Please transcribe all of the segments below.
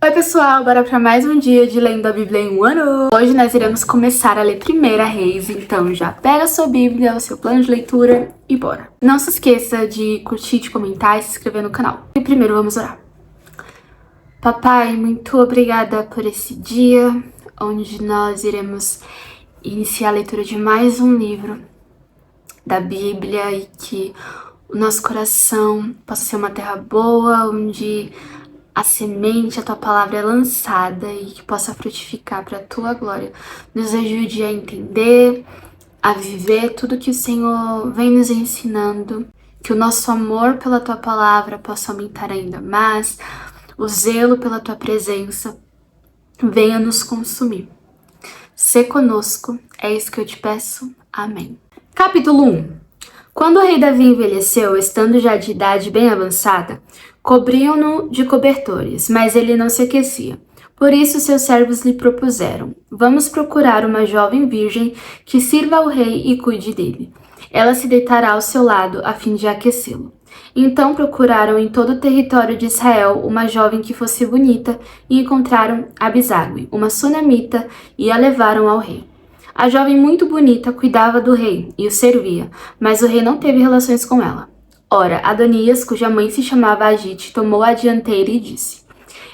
Oi pessoal, bora para mais um dia de lendo a Bíblia em um ano. Hoje nós iremos começar a ler 1 Reis, então já pega a sua Bíblia, o seu plano de leitura e bora. Não se esqueça de curtir, de comentar e se inscrever no canal. E primeiro vamos orar. Papai, muito obrigada por esse dia, onde nós iremos iniciar a leitura de mais um livro da Bíblia e que o nosso coração possa ser uma terra boa, onde a semente, a tua palavra é lançada e que possa frutificar para a tua glória. Nos ajude a entender, a viver tudo que o Senhor vem nos ensinando, que o nosso amor pela tua palavra possa aumentar ainda mais, o zelo pela tua presença venha nos consumir. Sê conosco, é isso que eu te peço. Amém. Capítulo 1. Quando o rei Davi envelheceu, estando já de idade bem avançada, cobriam-no de cobertores, mas ele não se aquecia. Por isso seus servos lhe propuseram: vamos procurar uma jovem virgem que sirva ao rei e cuide dele. Ela se deitará ao seu lado a fim de aquecê-lo. Então procuraram em todo o território de Israel uma jovem que fosse bonita e encontraram Abisague, uma sunamita, e a levaram ao rei. A jovem muito bonita cuidava do rei e o servia, mas o rei não teve relações com ela. Ora, Adonias, cuja mãe se chamava Agite, tomou a dianteira e disse: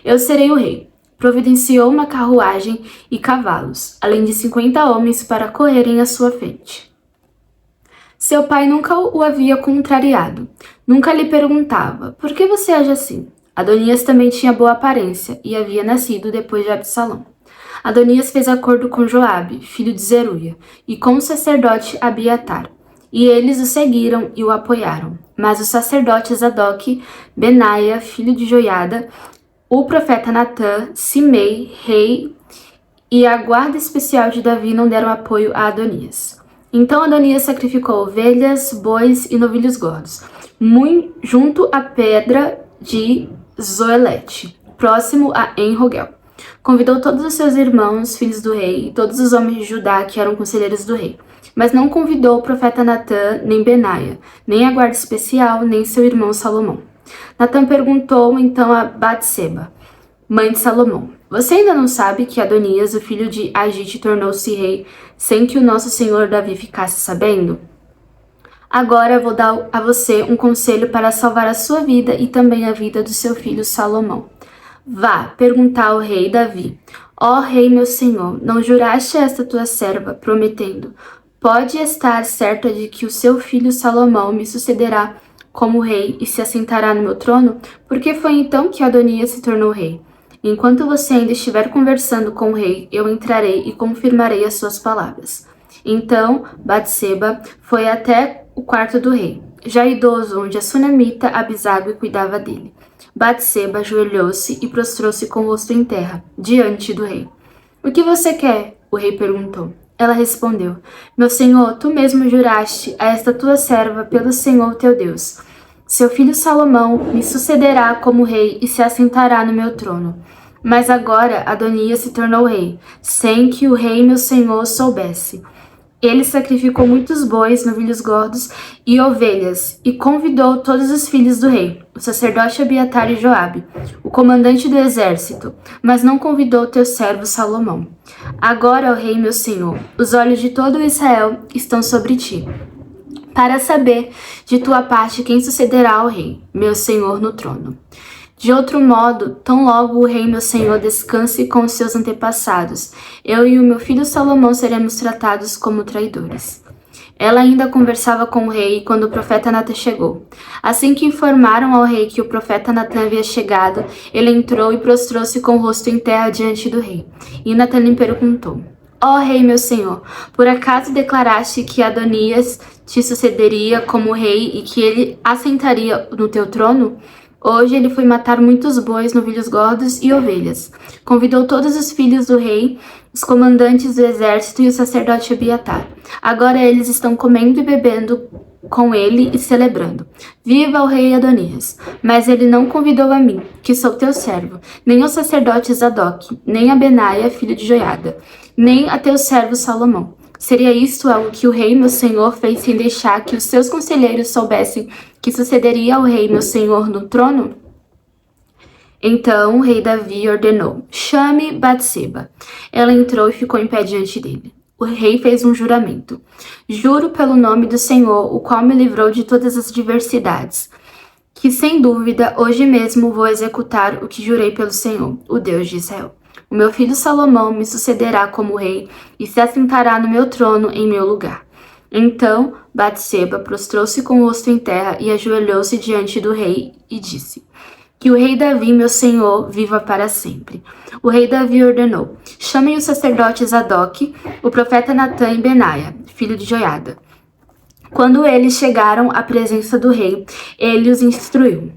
eu serei o rei. Providenciou uma carruagem e cavalos, além de 50 homens para correrem à sua frente. Seu pai nunca o havia contrariado. Nunca lhe perguntava: por que você age assim? Adonias também tinha boa aparência e havia nascido depois de Absalão. Adonias fez acordo com Joabe, filho de Zeruia, e com o sacerdote Abiatar, e eles o seguiram e o apoiaram. Mas os sacerdotes Zadok, Benaia, filho de Joiada, o profeta Natã, Simei, rei, e a guarda especial de Davi não deram apoio a Adonias. Então Adonias sacrificou ovelhas, bois e novilhos gordos, muito junto à pedra de Zoelete, próximo a En-Rogel. Convidou todos os seus irmãos, filhos do rei, e todos os homens de Judá que eram conselheiros do rei. Mas não convidou o profeta Natã, nem Benaia, nem a guarda especial, nem seu irmão Salomão. Natã perguntou então a Batseba, mãe de Salomão: você ainda não sabe que Adonias, o filho de Agite, tornou-se rei sem que o nosso senhor Davi ficasse sabendo? Agora vou dar a você um conselho para salvar a sua vida e também a vida do seu filho Salomão. Vá perguntar ao rei Davi: ó rei meu senhor, não juraste a esta tua serva, prometendo: pode estar certa de que o seu filho Salomão me sucederá como rei e se assentará no meu trono? Porque foi então que Adonias se tornou rei. Enquanto você ainda estiver conversando com o rei, eu entrarei e confirmarei as suas palavras. Então Batseba foi até o quarto do rei, já idoso, onde a sunamita Abisague cuidava dele. Batseba ajoelhou-se e prostrou-se com o rosto em terra, diante do rei. O que você quer? O rei perguntou. Ela respondeu: meu senhor, tu mesmo juraste a esta tua serva pelo Senhor teu Deus: seu filho Salomão me sucederá como rei e se assentará no meu trono. Mas agora Adonias se tornou rei, sem que o rei meu senhor soubesse. Ele sacrificou muitos bois, novilhos gordos e ovelhas, e convidou todos os filhos do rei, o sacerdote Abiatar e Joabe, o comandante do exército, mas não convidou teu servo Salomão. Agora, ó rei meu senhor, os olhos de todo Israel estão sobre ti, para saber de tua parte quem sucederá ao rei, meu senhor, no trono. De outro modo, tão logo o rei meu senhor descanse com os seus antepassados, eu e o meu filho Salomão seremos tratados como traidores. Ela ainda conversava com o rei quando o profeta Natã chegou. Assim que informaram ao rei que o profeta Natã havia chegado, ele entrou e prostrou-se com o rosto em terra diante do rei. E Natã lhe perguntou: ó rei meu senhor, por acaso declaraste que Adonias te sucederia como rei e que ele assentaria no teu trono? Hoje ele foi matar muitos bois, novilhos gordos e ovelhas. Convidou todos os filhos do rei, os comandantes do exército e o sacerdote Abiatar. Agora eles estão comendo e bebendo com ele e celebrando. Viva o rei Adonias! Mas ele não convidou a mim, que sou teu servo, nem ao sacerdote Zadok, nem a Benaia, filho de Joiada, nem a teu servo Salomão. Seria isto algo que o rei, meu senhor, fez sem deixar que os seus conselheiros soubessem que sucederia ao rei, meu senhor, no trono? Então o rei Davi ordenou: chame Batseba. Ela entrou e ficou em pé diante dele. O rei fez um juramento: juro pelo nome do Senhor, o qual me livrou de todas as adversidades, que sem dúvida hoje mesmo vou executar o que jurei pelo Senhor, o Deus de Israel. O meu filho Salomão me sucederá como rei e se assentará no meu trono em meu lugar. Então Batseba prostrou-se com o rosto em terra e ajoelhou-se diante do rei e disse: que o rei Davi, meu senhor, viva para sempre. O rei Davi ordenou: chamem os sacerdotes Zadok, o profeta Natã e Benaia, filho de Joiada. Quando eles chegaram à presença do rei, ele os instruiu: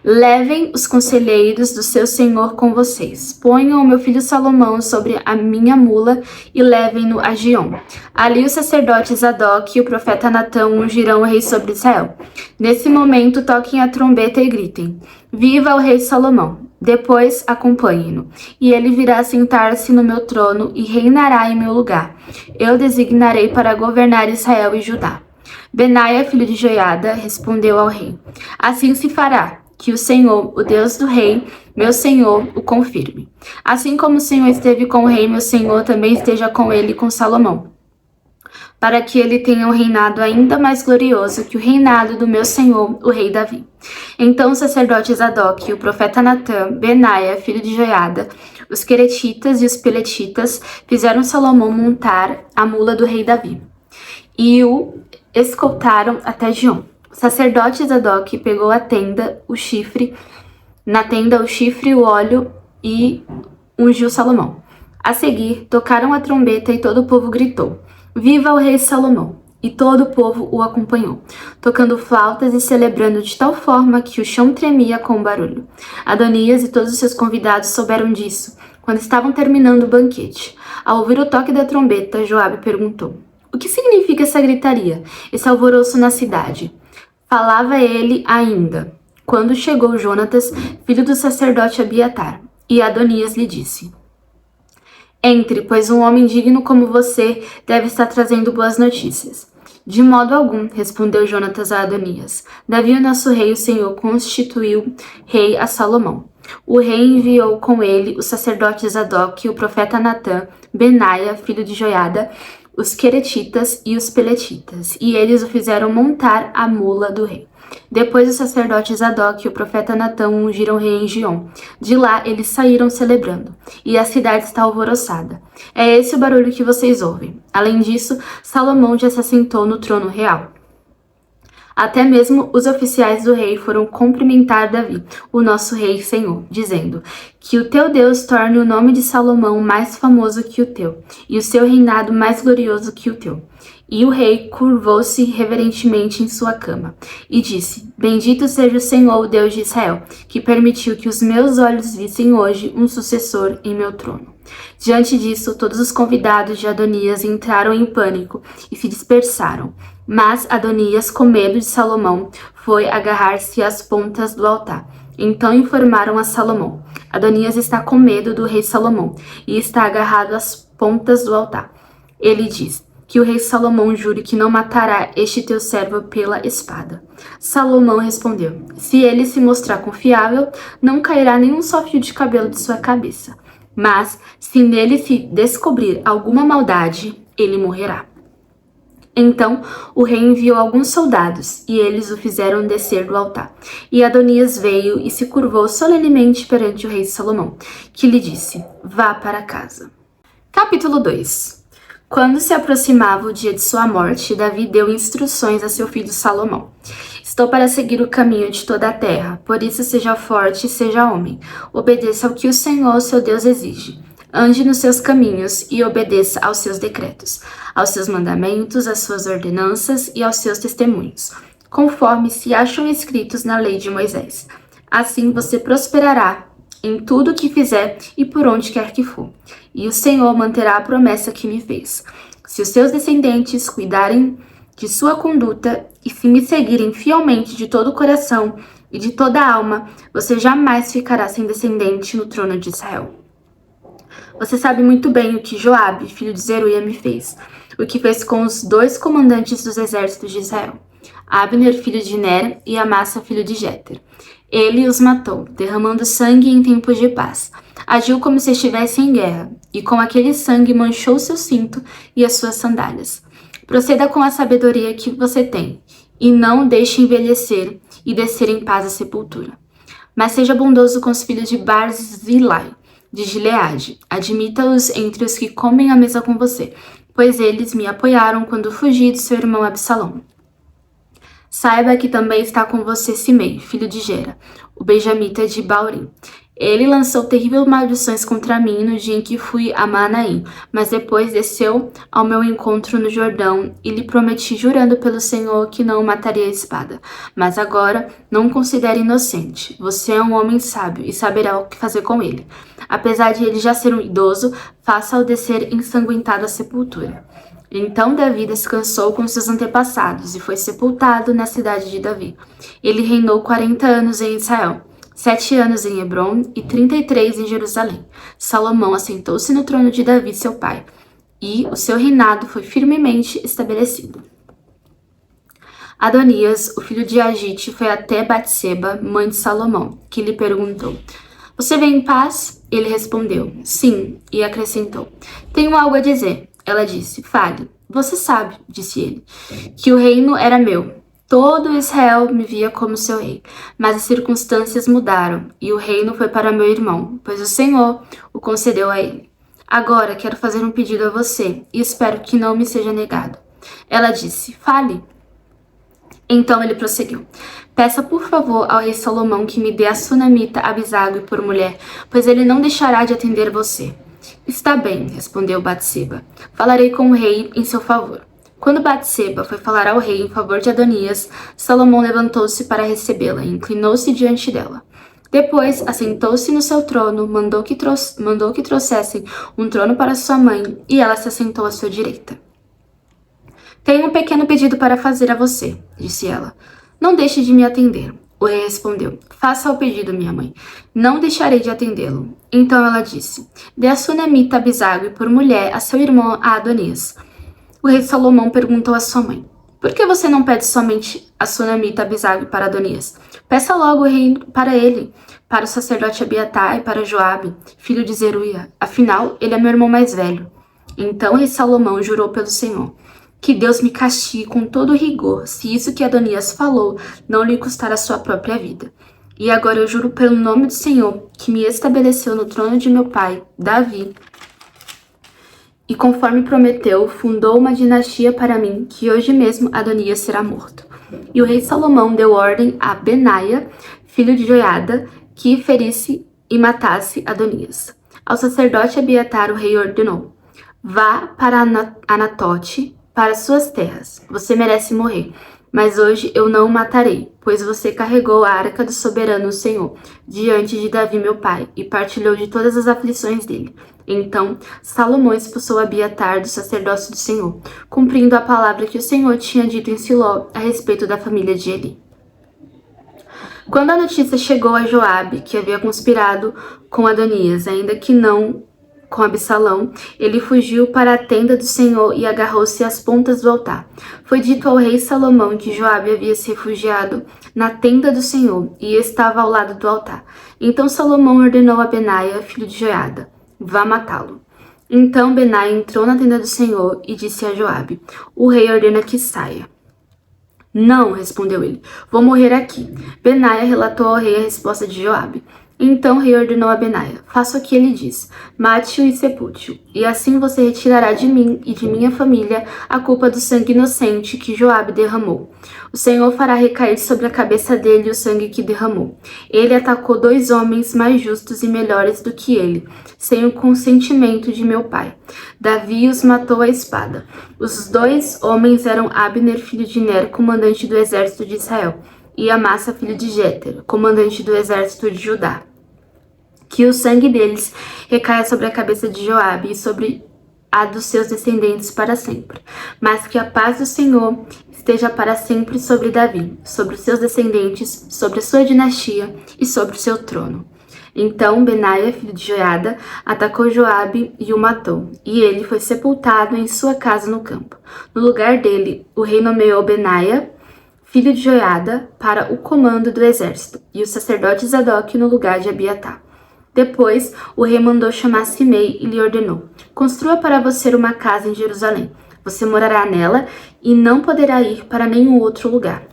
levem os conselheiros do seu senhor com vocês. Ponham o meu filho Salomão sobre a minha mula e levem-no a Giom. Ali os sacerdotes Zadok e o profeta Natã ungirão o rei sobre Israel. Nesse momento toquem a trombeta e gritem: viva o rei Salomão! Depois acompanhem-no, e ele virá sentar-se no meu trono e reinará em meu lugar. Eu designarei para governar Israel e Judá. Benaia, filho de Joiada, respondeu ao rei: assim se fará. Que o Senhor, o Deus do rei, meu senhor, o confirme. Assim como o Senhor esteve com o rei, meu senhor, também esteja com ele e com Salomão, para que ele tenha um reinado ainda mais glorioso que o reinado do meu senhor, o rei Davi. Então os sacerdotes Zadok, o profeta Natã, Benaia, filho de Joiada, os queretitas e os peletitas fizeram Salomão montar a mula do rei Davi e o escoltaram até Giom. O sacerdote Zadok pegou a tenda, o chifre, o óleo e ungiu Salomão. A seguir, tocaram a trombeta e todo o povo gritou: viva o rei Salomão! E todo o povo o acompanhou, tocando flautas e celebrando de tal forma que o chão tremia com o barulho. Adonias e todos os seus convidados souberam disso, quando estavam terminando o banquete. Ao ouvir o toque da trombeta, Joabe perguntou: o que significa essa gritaria, esse alvoroço na cidade? Falava ele ainda, quando chegou Jonatas, filho do sacerdote Abiatar, e Adonias lhe disse: entre, pois um homem digno como você deve estar trazendo boas notícias. De modo algum, respondeu Jonatas a Adonias. Davi, o nosso rei, o Senhor, constituiu rei a Salomão. O rei enviou com ele os sacerdotes Zadok, o profeta Natã, Benaia, filho de Joiada, os queretitas e os peletitas, e eles o fizeram montar a mula do rei. Depois os sacerdotes Zadok e o profeta Natã ungiram o rei em Giom. De lá eles saíram celebrando, e a cidade está alvoroçada. É esse o barulho que vocês ouvem. Além disso, Salomão já se assentou no trono real. Até mesmo os oficiais do rei foram cumprimentar Davi, o nosso rei e senhor, dizendo: que o teu Deus torne o nome de Salomão mais famoso que o teu, e o seu reinado mais glorioso que o teu. E o rei curvou-se reverentemente em sua cama e disse: bendito seja o Senhor, o Deus de Israel, que permitiu que os meus olhos vissem hoje um sucessor em meu trono. Diante disso, todos os convidados de Adonias entraram em pânico e se dispersaram. Mas Adonias, com medo de Salomão, foi agarrar-se às pontas do altar. Então informaram a Salomão: Adonias está com medo do rei Salomão e está agarrado às pontas do altar. Ele diz: que o rei Salomão jure que não matará este teu servo pela espada. Salomão respondeu: se ele se mostrar confiável, não cairá nenhum só fio de cabelo de sua cabeça. Mas, se nele se descobrir alguma maldade, ele morrerá. Então o rei enviou alguns soldados, e eles o fizeram descer do altar. E Adonias veio e se curvou solenemente perante o rei Salomão, que lhe disse: vá para casa. Capítulo 2. Quando se aproximava o dia de sua morte, Davi deu instruções a seu filho Salomão: estou para seguir o caminho de toda a terra, por isso seja forte e seja homem. Obedeça ao que o Senhor, seu Deus, exige. Ande nos seus caminhos e obedeça aos seus decretos, aos seus mandamentos, às suas ordenanças e aos seus testemunhos, conforme se acham escritos na lei de Moisés. Assim você prosperará em tudo o que fizer e por onde quer que for. E o Senhor manterá a promessa que me fez. Se os seus descendentes cuidarem de sua conduta e se me seguirem fielmente de todo o coração e de toda a alma, você jamais ficará sem descendente no trono de Israel. Você sabe muito bem o que Joabe, filho de Zeruia, me fez, o que fez com os 2 comandantes dos exércitos de Israel, Abner, filho de Ner, e Amassa, filho de Jeter. Ele os matou, derramando sangue em tempos de paz. Agiu como se estivesse em guerra, e com aquele sangue manchou seu cinto e as suas sandálias. Proceda com a sabedoria que você tem, e não deixe envelhecer e descer em paz à sepultura. Mas seja bondoso com os filhos de Barzilai, de Gileade. Admita-os entre os que comem à mesa com você, pois eles me apoiaram quando fugi de seu irmão Absalão. Saiba que também está com você Simei, filho de Gera, o benjamita de Baurim. Ele lançou terríveis maldições contra mim no dia em que fui a Manaim, mas depois desceu ao meu encontro no Jordão e lhe prometi, jurando pelo Senhor, que não o mataria a espada. Mas agora não o considere inocente. Você é um homem sábio e saberá o que fazer com ele. Apesar de ele já ser um idoso, faça-o descer ensanguentado à sepultura. Então Davi descansou com seus antepassados e foi sepultado na cidade de Davi. Ele reinou 40 anos em Israel, 7 anos em Hebrom e 33 em Jerusalém. Salomão assentou-se no trono de Davi, seu pai, e o seu reinado foi firmemente estabelecido. Adonias, o filho de Agite, foi até Batseba, mãe de Salomão, que lhe perguntou: "Você vem em paz?" Ele respondeu: "Sim", e acrescentou: "Tenho algo a dizer." Ela disse: "Fale." "Você sabe", disse ele, "que o reino era meu. Todo Israel me via como seu rei, mas as circunstâncias mudaram e o reino foi para meu irmão, pois o Senhor o concedeu a ele. Agora quero fazer um pedido a você e espero que não me seja negado." Ela disse: "Fale." Então ele prosseguiu: "Peça por favor ao rei Salomão que me dê a sunamita Abisague por mulher, pois ele não deixará de atender você." "Está bem", respondeu Batseba. "Falarei com o rei em seu favor." Quando Batseba foi falar ao rei em favor de Adonias, Salomão levantou-se para recebê-la e inclinou-se diante dela. Depois, assentou-se no seu trono, mandou que trouxessem um trono para sua mãe, e ela se assentou à sua direita. "Tenho um pequeno pedido para fazer a você", disse ela. "Não deixe de me atender." O rei respondeu: "Faça o pedido, minha mãe. Não deixarei de atendê-lo." Então ela disse: "Dê a sunamita Abisague por mulher a seu irmão a Adonias." O rei Salomão perguntou à sua mãe: "Por que você não pede somente a sunamita Abisague para Adonias? Peça logo o rei para ele, para o sacerdote Abiatar e para Joabe, filho de Zeruia. Afinal, ele é meu irmão mais velho." Então o rei Salomão jurou pelo Senhor: "Que Deus me castigue com todo rigor, se isso que Adonias falou não lhe custar a sua própria vida. E agora eu juro pelo nome do Senhor, que me estabeleceu no trono de meu pai, Davi, e conforme prometeu, fundou uma dinastia para mim, que hoje mesmo Adonias será morto." E o rei Salomão deu ordem a Benaia, filho de Joiada, que ferisse e matasse Adonias. Ao sacerdote Abiatar o rei ordenou: "Vá para Anatote, para suas terras. Você merece morrer, mas hoje eu não o matarei, pois você carregou a arca do soberano Senhor diante de Davi meu pai e partilhou de todas as aflições dele." Então Salomão expulsou Abiatar do sacerdócio do Senhor, cumprindo a palavra que o Senhor tinha dito em Siló a respeito da família de Eli. Quando a notícia chegou a Joabe, que havia conspirado com Adonias, ainda que não com Absalão, ele fugiu para a tenda do Senhor e agarrou-se às pontas do altar. Foi dito ao rei Salomão que Joabe havia se refugiado na tenda do Senhor e estava ao lado do altar. Então Salomão ordenou a Benaia, filho de Joiada: "Vá matá-lo." Então Benaia entrou na tenda do Senhor e disse a Joabe: "O rei ordena que saia." "Não", respondeu ele, "vou morrer aqui." Benaia relatou ao rei a resposta de Joabe. Então o rei ordenou a Benaia: "Faça o que ele diz, mate-o e sepulte-o, e assim você retirará de mim e de minha família a culpa do sangue inocente que Joabe derramou. O Senhor fará recair sobre a cabeça dele o sangue que derramou. Ele atacou 2 homens mais justos e melhores do que ele, sem o consentimento de meu pai. Davi os matou à espada. Os 2 homens eram Abner, filho de Ner, comandante do exército de Israel, e Amassa, filho de Jéter, comandante do exército de Judá. Que o sangue deles recaia sobre a cabeça de Joabe e sobre a dos seus descendentes para sempre. Mas que a paz do Senhor esteja para sempre sobre Davi, sobre os seus descendentes, sobre a sua dinastia e sobre o seu trono." Então Benaia, filho de Joiada, atacou Joabe e o matou, e ele foi sepultado em sua casa no campo. No lugar dele, o rei nomeou Benaia, filho de Joiada, para o comando do exército, e o sacerdote Zadok no lugar de Abiatar. Depois, o rei mandou chamar Simei e lhe ordenou: construa para você uma casa em Jerusalém. Você morará nela e não poderá ir para nenhum outro lugar.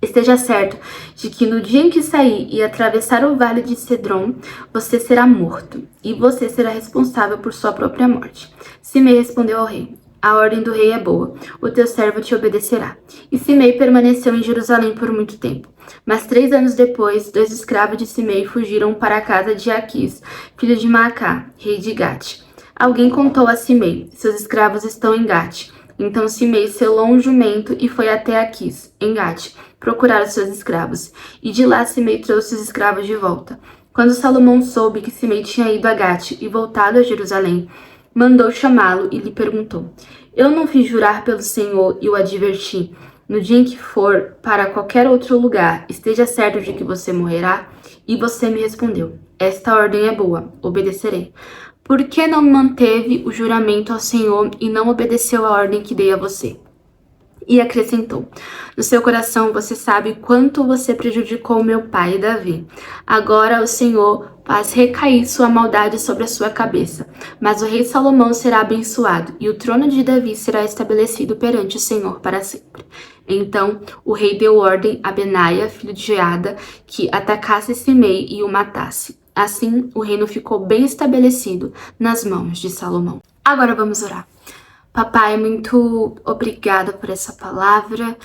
Esteja certo de que no dia em que sair e atravessar o vale de Cedron, você será morto, e você será responsável por sua própria morte. Simei respondeu ao rei: a ordem do rei é boa, o teu servo te obedecerá. E Simei permaneceu em Jerusalém por muito tempo. Mas 3 anos depois, 2 escravos de Simei fugiram para a casa de Aquis, filho de Maacá, rei de Gate. Alguém contou a Simei: seus escravos estão em Gate. Então Simei selou um jumento e foi até Aquis, em Gate, procurar os seus escravos. E de lá Simei trouxe os escravos de volta. Quando Salomão soube que Simei tinha ido a Gate e voltado a Jerusalém, mandou chamá-lo e lhe perguntou: eu não fiz jurar pelo Senhor e o adverti: no dia em que for para qualquer outro lugar, esteja certo de que você morrerá? E você me respondeu: esta ordem é boa, obedecerei. Por que não manteve o juramento ao Senhor e não obedeceu a ordem que dei a você? E acrescentou: no seu coração você sabe quanto você prejudicou meu pai Davi. Agora o Senhor faz recair sua maldade sobre a sua cabeça. Mas o rei Salomão será abençoado, e o trono de Davi será estabelecido perante o Senhor para sempre. Então o rei deu ordem a Benaia, filho de Jeada, que atacasse Simei e o matasse. Assim, o reino ficou bem estabelecido nas mãos de Salomão. Agora vamos orar. Papai, muito obrigada por essa palavra.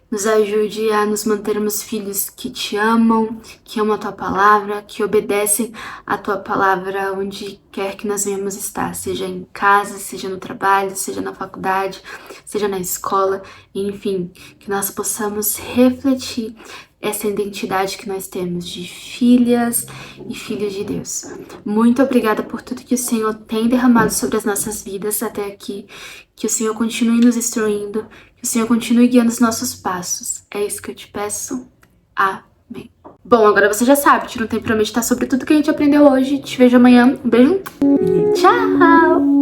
Nos ajude a nos mantermos filhos que te amam, que amam a tua palavra, que obedecem a tua palavra onde quer que nós venhamos estar, seja em casa, seja no trabalho, seja na faculdade, seja na escola, enfim, que nós possamos refletir essa identidade que nós temos de filhas e filhos de Deus. Muito obrigada por tudo que o Senhor tem derramado sobre as nossas vidas até aqui. Que o Senhor continue nos instruindo, que o Senhor continue guiando os nossos passos. É isso que eu te peço. Amém. Bom, agora você já sabe, Tira um tempo pra meditar sobre tudo que a gente aprendeu hoje. Te vejo amanhã. Um beijo e tchau!